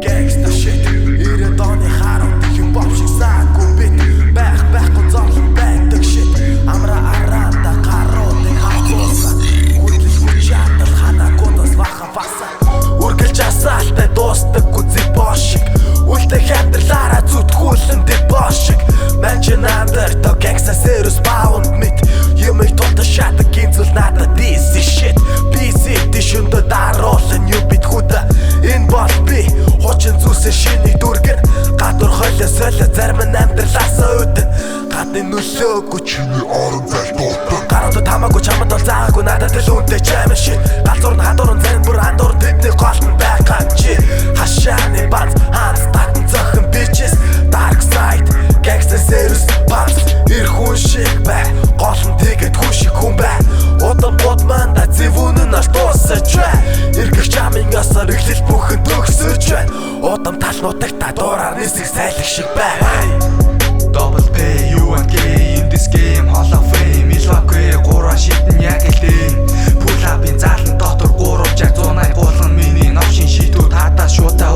Gangsta shit, ирээд оны харууд их юм бовшиг саагүй бит байхгүй зовлон байдаг shit амра араанда гаруудыг хавцуулсан хүлээж хүчаатал ханаагуудаас бахан баса үргэлж асаалтай дуустдаггүй зэг бошиг үлдэх амьдралаараа зүтгүүлэн дэг бошиг Mention under gangsta serious bound mit юмыг тултаа шатаг гинзүүл надад busy shit busy тишүндө даруулан юу бит хүдэ энэ бол би Хочин зүсээ шинийг дүргэн гадуур хойлоо солио зарим нь амьдралаасаа үүдэн гадны нөлөөгүй чиний орон зай дуутан гаруудад хамаагүй чамд бол заагаагүй надад л үнтэй чамин shit галзуур нь хадуур нь зарим бүр андуур тэдний голт нь байгаа чи хашааны бац хаанс татан зохин bitches dark side gangsta serious bats ир хүн шиг бай гол нь тэгээд хүн шиг хүн бай удам бод манда зэвүүн нь аль дуусаж бай эргэх чамын асар эхлэл бүхэн төгсөж байна удам талнуудагт та дуураар нисэх сайлах шиг бай Double pay, you and gay in this game Hall of Fame, илваквэ, гурван шитэн яг элдэн Pull up-ийн заалан дотор 3 жаг 180 гуулган миний новшин шитүүд хадаа шуудаа